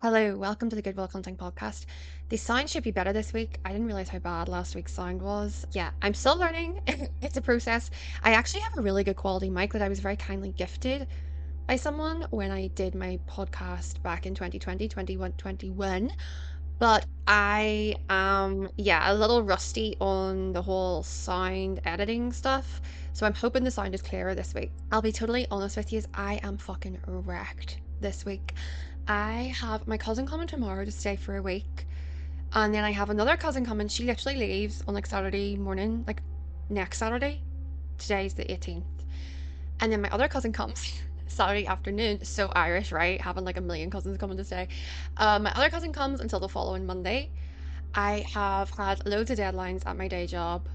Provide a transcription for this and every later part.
Hello, welcome to the Goodwill Cxunting podcast. The sound should be better this week. I didn't realize how bad last week's sound was. Yeah, I'm still learning. It's a process. I actually have a really good quality mic that I was very kindly gifted by someone when I did my podcast back in 2020, 21. But I am, yeah, a little rusty on the whole sound editing stuff. So I'm hoping the sound is clearer this week. I'll be totally honest with you, I am fucking wrecked this week. I have my cousin coming tomorrow to stay for a week. And then I have another cousin coming. She literally leaves on like Saturday morning, like next Saturday. Today's the 18th. And then my other cousin comes Saturday afternoon. So Irish, right? Having like a million cousins coming to stay. My other cousin comes until the following Monday. I have had loads of deadlines at my day job.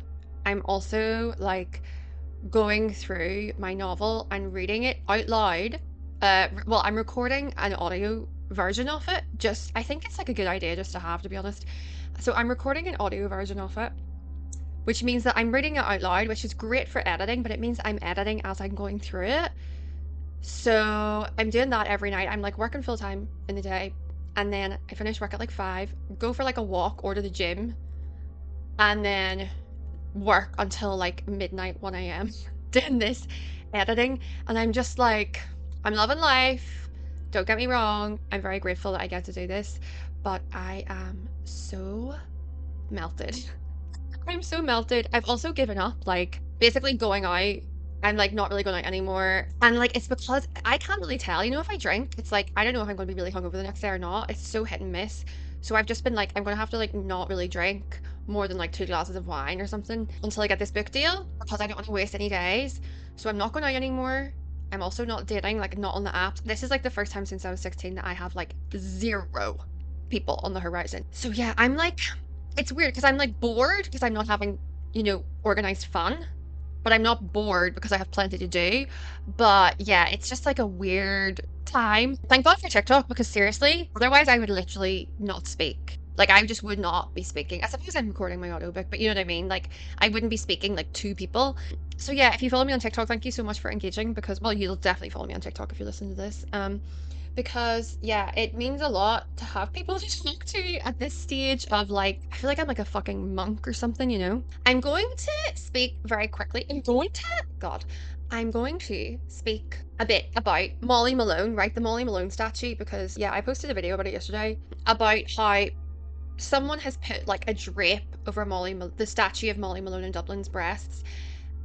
I'm also like going through my novel and reading it out loud. Well, I'm recording an audio version of it. I think it's like a good idea just to have, to be honest. So I'm recording an audio version of it, which means that I'm reading it out loud, which is great for editing, but it means I'm editing as I'm going through it. So I'm doing that every night. I'm like working full time in the day, and then I finish work at like 5, go for like a walk or to the gym, and then work until like midnight, 1 a.m. doing this editing. And I'm just like, I'm loving life. Don't get me wrong. I'm very grateful that I get to do this, but I am so melted. I'm so melted. I've also given up, like, basically going out. I'm like not really going out anymore. And like, it's because I can't really tell, if I drink, it's like, I don't know if I'm going to be really hungover the next day or not. It's so hit and miss. So I've just been like, I'm going to have to like not really drink more than like 2 glasses of wine or something until I get this book deal, because I don't want to waste any days. So I'm not going out anymore. I'm also not dating, like not on the apps. This is like the first time since I was 16 that I have like 0 people on the horizon. So yeah, I'm like, it's weird because I'm like bored because I'm not having, organized fun. But I'm not bored because I have plenty to do. But yeah, it's just like a weird time. Thank God for TikTok, because seriously, otherwise I would literally not speak. Like, I just would not be speaking. I suppose I'm recording my audiobook, but you know what I mean? Like, I wouldn't be speaking like to people. So yeah, if you follow me on TikTok, thank you so much for engaging, because, well, you'll definitely follow me on TikTok if you listen to this. Because yeah, it means a lot to have people to talk to at this stage of like, I feel like I'm like a fucking monk or something. I'm going to speak very quickly. I'm going to speak a bit about Molly Malone, right? The Molly Malone statue, because yeah, I posted a video about it yesterday about how someone has put like a drape over the statue of Molly Malone in Dublin's breasts.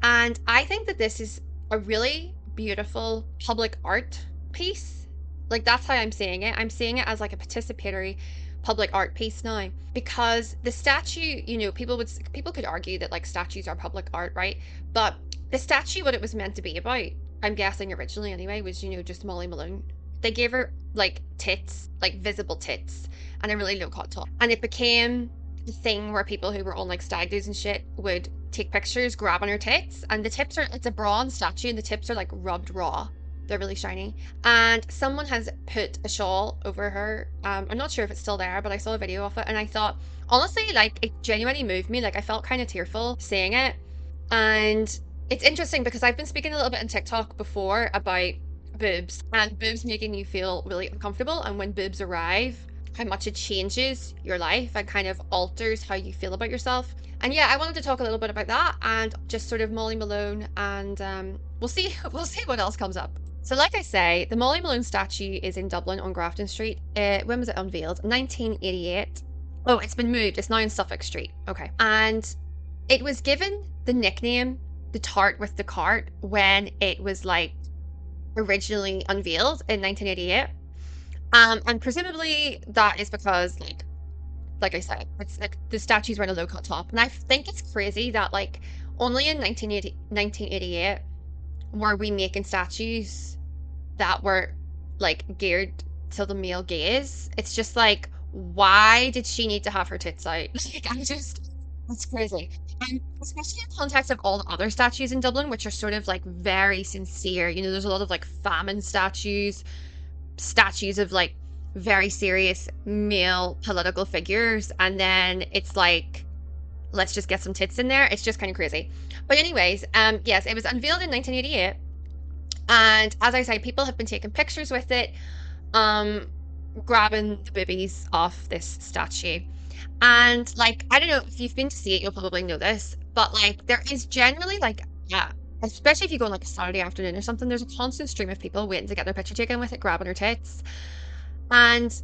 And I think that this is a really beautiful public art piece. Like, that's how I'm seeing it. I'm seeing it as like a participatory public art piece now, because the statue, people could argue that like statues are public art, right? But the statue, what it was meant to be about, I'm guessing originally anyway, was, just Molly Malone. They gave her like tits, like visible tits, and a really low cut top. And it became the thing where people who were on like stag do's and shit would take pictures grabbing her tits. And it's a bronze statue, and the tips are like rubbed raw. They're really shiny. And someone has put a shawl over her. I'm not sure if it's still there, but I saw a video of it, and I thought, honestly, like, it genuinely moved me. Like, I felt kind of tearful seeing it. And it's interesting because I've been speaking a little bit on TikTok before about boobs, and boobs making you feel really uncomfortable, and when boobs arrive, how much it changes your life and kind of alters how you feel about yourself. And yeah, I wanted to talk a little bit about that and just sort of Molly Malone, and we'll see what else comes up. So like I say, the Molly Malone statue is in Dublin on Grafton Street. When was it unveiled? 1988. Oh, it's been moved. It's now in Suffolk Street. Okay. And it was given the nickname the tart with the cart when it was like originally unveiled in 1988. And presumably that is because like I said, it's like the statues were in a low cut top. And I think it's crazy that like only in 1988 were we making statues that were like geared to the male gaze. It's just like, why did she need to have her tits out? Like, that's crazy. And especially in context of all the other statues in Dublin, which are sort of like very sincere. There's a lot of like famine statues of like very serious male political figures, and then it's like, let's just get some tits in there. It's just kind of crazy. But anyways, yes, it was unveiled in 1988, and as I say, people have been taking pictures with it. grabbing the boobies off this statue. And like, I don't know if you've been to see it, you'll probably know this, but like, there is generally like, yeah, especially if you go on like a Saturday afternoon or something, there's a constant stream of people waiting to get their picture taken with it, grabbing her tits. And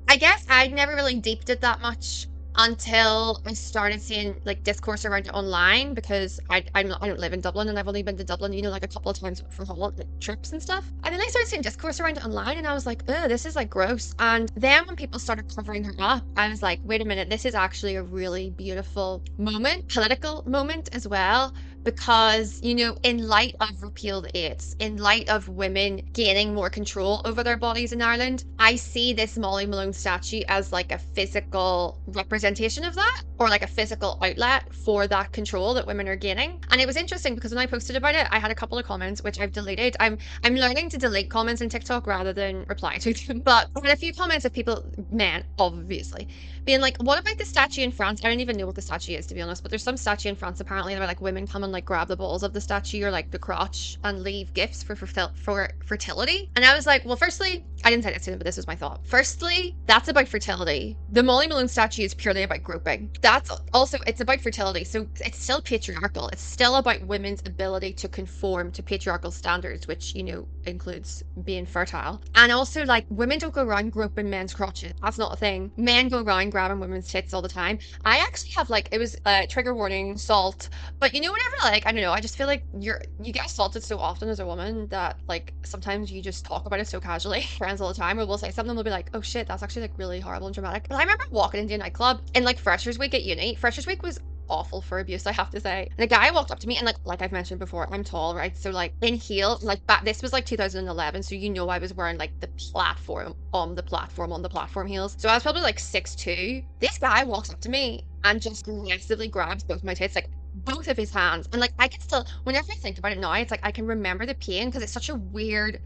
I guess I'd never really deeped it that much until I started seeing like discourse around it online because I don't live in Dublin and I've only been to Dublin, like a couple of times for holiday trips and stuff. And then I started seeing discourse around it online and I was like, oh, this is like gross. And then when people started covering her up, I was like, wait a minute, this is actually a really beautiful moment, political moment as well. Because, in light of repealed AIDS, in light of women gaining more control over their bodies in Ireland, I see this Molly Malone statue as like a physical representation of that, or like a physical outlet for that control that women are gaining. And it was interesting because when I posted about it, I had a couple of comments which I've deleted. I'm learning to delete comments in TikTok rather than reply to them. But I had a few comments of people, men, obviously, being like, what about the statue in France? I don't even know what the statue is, to be honest, but there's some statue in France apparently where like women come and like grab the balls of the statue or like the crotch and leave gifts for fertility. And I was like, well, firstly, I didn't say this to them, but this was my thought. Firstly, that's about fertility. The Molly Malone statue is purely about groping. That's also, it's about fertility. So it's still patriarchal. It's still about women's ability to conform to patriarchal standards, which, includes being fertile. And also, like, women don't go around groping men's crotches. That's not a thing. Men go around grabbing women's tits all the time. I actually have like, it was trigger warning, salt, but whenever, like, I don't know, I just feel like you get assaulted so often as a woman that like sometimes you just talk about it so casually. Friends all the time, or we'll say something, we'll be like, oh shit, that's actually like really horrible and dramatic. But I remember walking into a nightclub in like Freshers Week at uni. Freshers Week was awful for abuse, I have to say. And a guy walked up to me and like I've mentioned before, I'm tall, right? So like in heels, like this was like 2011, so I was wearing like the platform heels. So I was probably like 6'2". This guy walks up to me and just aggressively grabs both my tits, like both of his hands. And like I can still, whenever I think about it now, it's like I can remember the pain because it's such a weird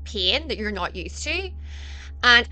pain that you're not used to. And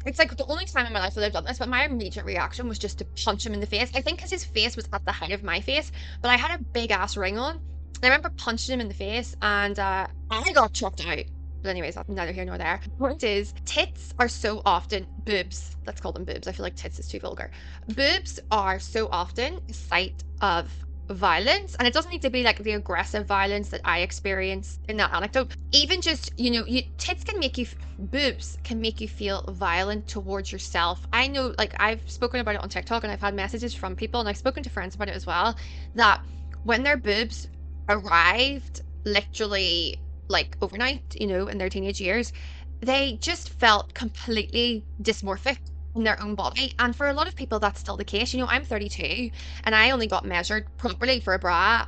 it's like the only time in my life that I've done this, but my immediate reaction was just to punch him in the face. I think because his face was at the height of my face, but I had a big ass ring on. And I remember punching him in the face and I got chucked out. But anyways, that's neither here nor there. The point is, tits are so often, boobs, let's call them boobs. I feel like tits is too vulgar. Boobs are so often a site of violence, and it doesn't need to be like the aggressive violence that I experienced in that anecdote. Even just tits can make you, boobs can make you feel violent towards yourself. I know, like, I've spoken about it on TikTok and I've had messages from people and I've spoken to friends about it as well, that when their boobs arrived literally like overnight, in their teenage years, they just felt completely dysmorphic in their own body. And for a lot of people, that's still the case. I'm 32 and I only got measured properly for a bra,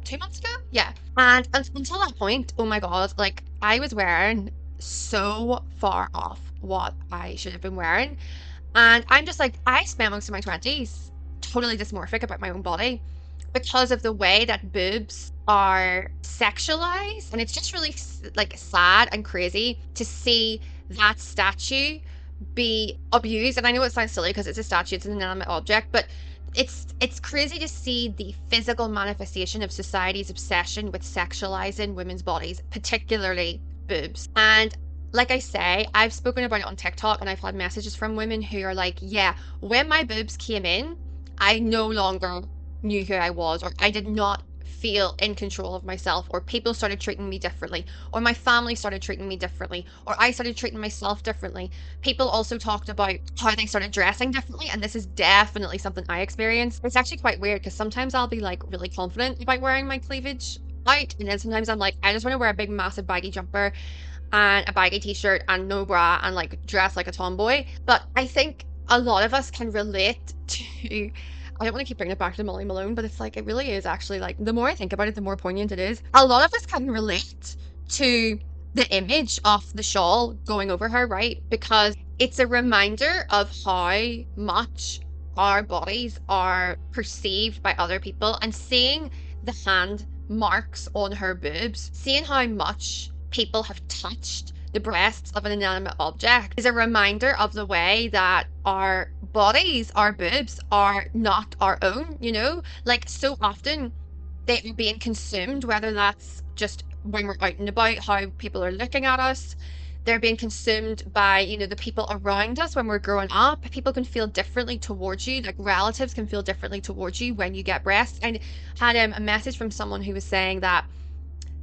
2 months ago? Yeah. And until that point, oh my God, like I was wearing so far off what I should have been wearing. And I'm just like, I spent most of my 20s totally dysmorphic about my own body because of the way that boobs are sexualized. And it's just really like sad and crazy to see that statue be abused. And I know it sounds silly because it's a statue, it's an inanimate object, but it's crazy to see the physical manifestation of society's obsession with sexualizing women's bodies, particularly boobs. And like I say, I've spoken about it on TikTok and I've had messages from women who are like, yeah, when my boobs came in, I no longer knew who I was, or I did not feel in control of myself, or people started treating me differently, or my family started treating me differently, or I started treating myself differently. People also talked about how they started dressing differently, and this is definitely something I experienced. It's actually quite weird because sometimes I'll be like really confident about wearing my cleavage out, and then sometimes I'm like, I just want to wear a big massive baggy jumper and a baggy t-shirt and no bra and like dress like a tomboy. But I think a lot of us can relate to, I don't want to keep bringing it back to Molly Malone, but it's like, it really is actually like, the more I think about it, the more poignant it is. A lot of us can relate to the image of the shawl going over her, right? Because it's a reminder of how much our bodies are perceived by other people, and seeing the hand marks on her boobs, seeing how much people have touched the breasts of an inanimate object is a reminder of the way that our bodies, our boobs, are not our own, like so often they are being consumed, whether that's just when we're out and about, how people are looking at us, They're being consumed by, the people around us when we're growing up. People can feel differently towards you. Like relatives can feel differently towards you when you get breasts. I had a message from someone who was saying that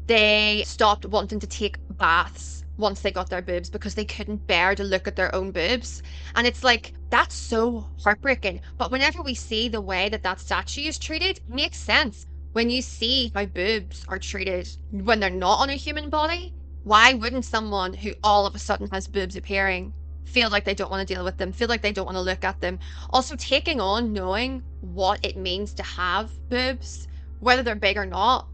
they stopped wanting to take baths once they got their boobs because they couldn't bear to look at their own boobs. And it's like, that's so heartbreaking. But whenever we see the way that that statue is treated, it makes sense. When you see how boobs are treated when they're not on a human body, why wouldn't someone who all of a sudden has boobs appearing feel like they don't want to deal with them, feel like they don't want to look at them? Also, taking on knowing what it means to have boobs, whether they're big or not,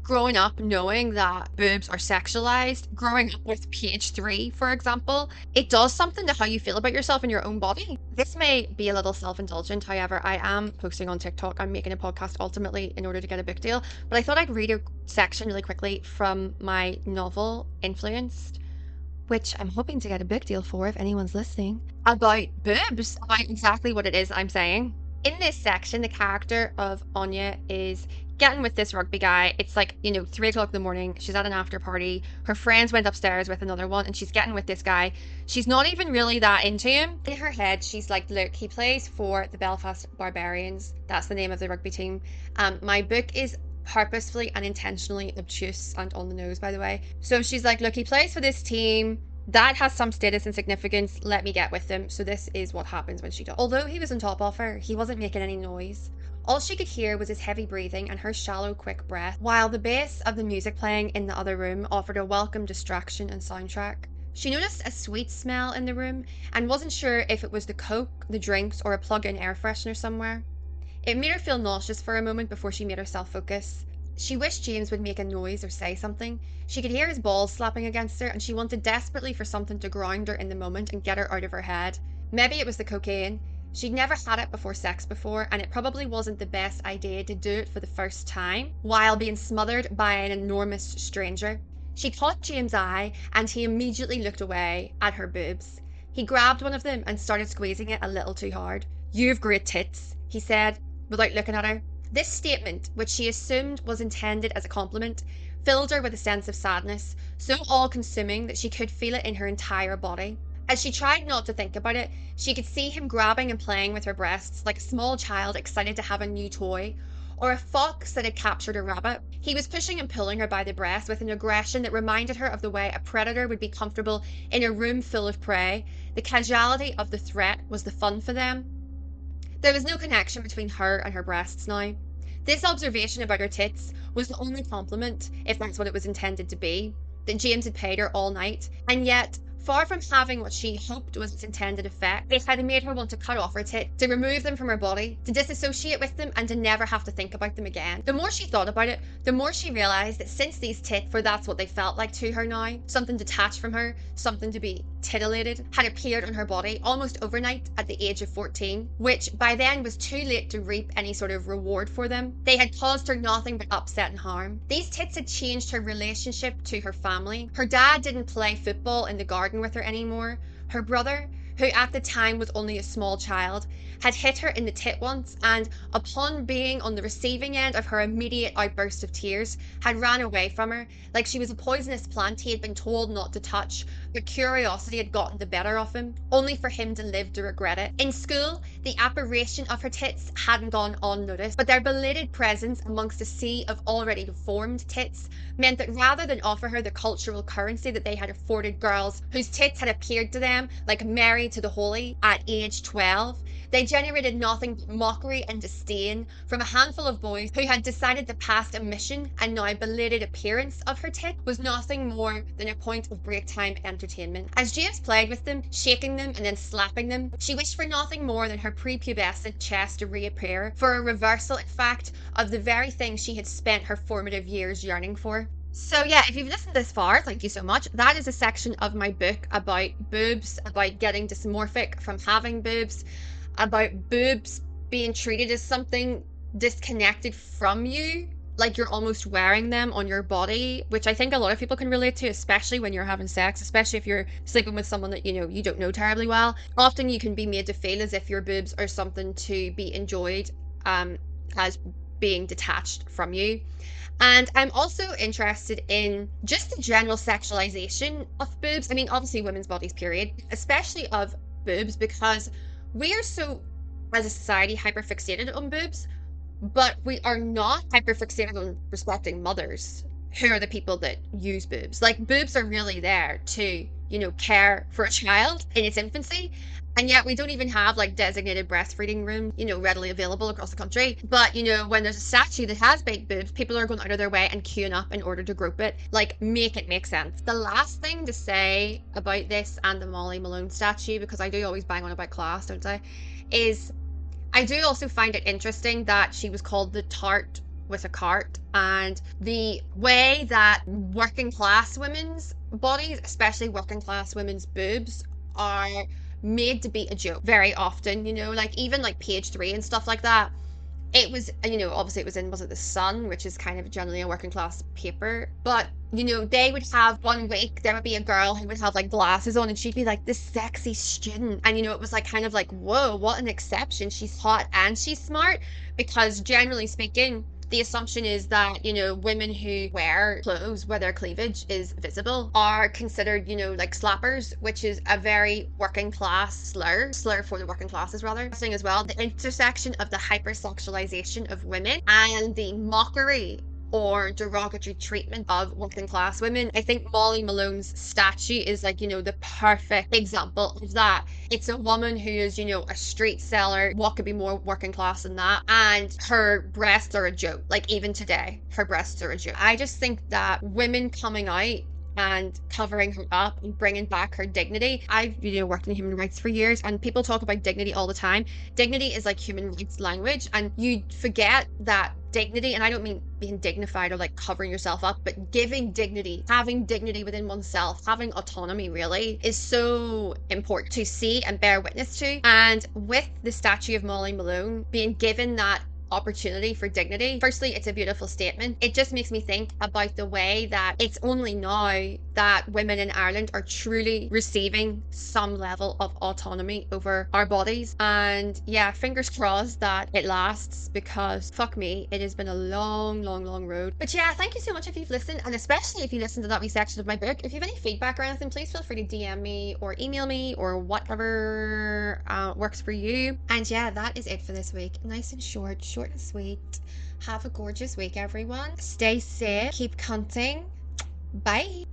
growing up knowing that boobs are sexualized, growing up with page 3, for example, it does something to how you feel about yourself and your own body. This may be a little self-indulgent, however, I am posting on TikTok. I'm making a podcast ultimately in order to get a book deal, but I thought I'd read a section really quickly from my novel, Influenced, which I'm hoping to get a book deal for if anyone's listening, about boobs, about exactly what it is I'm saying. In this section, the character of Anya is getting with this rugby guy. It's like, 3 o'clock in the morning. She's at an after party. Her friends went upstairs with another one and she's getting with this guy. She's not even really that into him. In her head, she's like, look, he plays for the Belfast Barbarians. That's the name of the rugby team. My book is purposefully and intentionally obtuse and on the nose, by the way. So she's like, look, he plays for this team. That has some status and significance. Let me get with them. So this is what happens when she does. Although he was on top of her, he wasn't making any noise. All she could hear was his heavy breathing and her shallow, quick breath, while the bass of the music playing in the other room offered a welcome distraction and soundtrack. She noticed a sweet smell in the room and wasn't sure if it was the coke, the drinks, or a plug-in air freshener somewhere. It made her feel nauseous for a moment before she made herself focus. She wished James would make a noise or say something. She could hear his balls slapping against her and she wanted desperately for something to ground her in the moment and get her out of her head. Maybe it was the cocaine. She'd never had it before sex before, and it probably wasn't the best idea to do it for the first time while being smothered by an enormous stranger. She caught James' eye and he immediately looked away at her boobs. He grabbed one of them and started squeezing it a little too hard. "You've great tits," he said, without looking at her. This statement, which she assumed was intended as a compliment, filled her with a sense of sadness, so all-consuming that she could feel it in her entire body. As she tried not to think about it, she could see him grabbing and playing with her breasts like a small child excited to have a new toy, or a fox that had captured a rabbit. He was pushing and pulling her by the breast with an aggression that reminded her of the way a predator would be comfortable in a room full of prey. The casuality of the threat was the fun for them. There was no connection between her and her breasts now. This observation about her tits was the only compliment, if that's what it was intended to be, that James had paid her all night, and yet, far from having what she hoped was its intended effect, it had made her want to cut off her tits, to remove them from her body, to disassociate with them, and to never have to think about them again. The more she thought about it, the more she realised that since these tits, for that's what they felt like to her now, something detached from her, something to be titillated, had appeared on her body almost overnight at the age of 14, which by then was too late to reap any sort of reward for them. They had caused her nothing but upset and harm. These tits had changed her relationship to her family. Her dad didn't play football in the garden with her anymore. Her brother, who at the time was only a small child, had hit her in the tit once and, upon being on the receiving end of her immediate outburst of tears, had ran away from her like she was a poisonous plant he had been told not to touch, but curiosity had gotten the better of him, only for him to live to regret it. In school, the apparition of her tits hadn't gone unnoticed, but their belated presence amongst a sea of already deformed tits meant that rather than offer her the cultural currency that they had afforded girls whose tits had appeared to them like Mary to the Holy at age 12, they generated nothing but mockery and disdain from a handful of boys who had decided the past omission and now belated appearance of her tit was nothing more than a point of break time entertainment. As James played with them, shaking them and then slapping them, she wished for nothing more than her prepubescent chest to reappear, for a reversal, in fact, of the very thing she had spent her formative years yearning for. So yeah, if you've listened this far, thank you so much. That is a section of my book about boobs, about getting dysmorphic from having boobs, about boobs being treated as something disconnected from you, like you're almost wearing them on your body, which I think a lot of people can relate to, especially when you're having sex, especially if you're sleeping with someone that you don't know terribly well. Often you can be made to feel as if your boobs are something to be enjoyed as being detached from you. And I'm also interested in just the general sexualization of boobs. I mean, obviously, women's bodies, period, especially of boobs, because we are so, as a society, hyperfixated on boobs, but we are not hyperfixated on respecting mothers, who are the people that use boobs. Like, boobs are really there to, care for a child in its infancy. And yet we don't even have like designated breastfeeding rooms, readily available across the country. But, when there's a statue that has big boobs, people are going out of their way and queuing up in order to group it. Like, make it make sense. The last thing to say about this and the Molly Malone statue, because I do always bang on about class, don't I, is I do also find it interesting that she was called the tart with a cart, and the way that working class women's bodies, especially working class women's boobs, are made to be a joke very often, like even like page 3 and stuff like that. It was, obviously it was in, was it The Sun, which is kind of generally a working class paper, but they would have one week, there would be a girl who would have like glasses on and she'd be like this sexy student. And it was like kind of like, whoa, what an exception. She's hot and she's smart, because generally speaking, the assumption is that, women who wear clothes where their cleavage is visible are considered, like slappers, which is a very working class slur for the working classes, rather. Thing as well, the intersection of the hypersexualization of women and the mockery or derogatory treatment of working class women. I think Molly Malone's statue is like, the perfect example of that. It's a woman who is, a street seller. What could be more working class than that? And her breasts are a joke. Like, even today, her breasts are a joke. I just think that women coming out and covering her up and bringing back her dignity. I've, worked in human rights for years, and people talk about dignity all the time. Dignity is like human rights language, and you forget that dignity, and I don't mean being dignified or like covering yourself up, but giving dignity, having dignity within oneself, having autonomy really is so important to see and bear witness to. And with the statue of Molly Malone being given that opportunity for dignity, firstly, it's a beautiful statement. It just makes me think about the way that it's only now that women in Ireland are truly receiving some level of autonomy over our bodies. And yeah, fingers crossed that it lasts, because fuck me, it has been a long, long, long road. But yeah, thank you so much if you've listened, and especially if you listened to that wee section of my book. If you have any feedback or anything, please feel free to DM me or email me or whatever works for you. And yeah, that is it for this week. Nice and short and sweet. Have a gorgeous week, everyone. Stay safe. Keep cunting. Bye.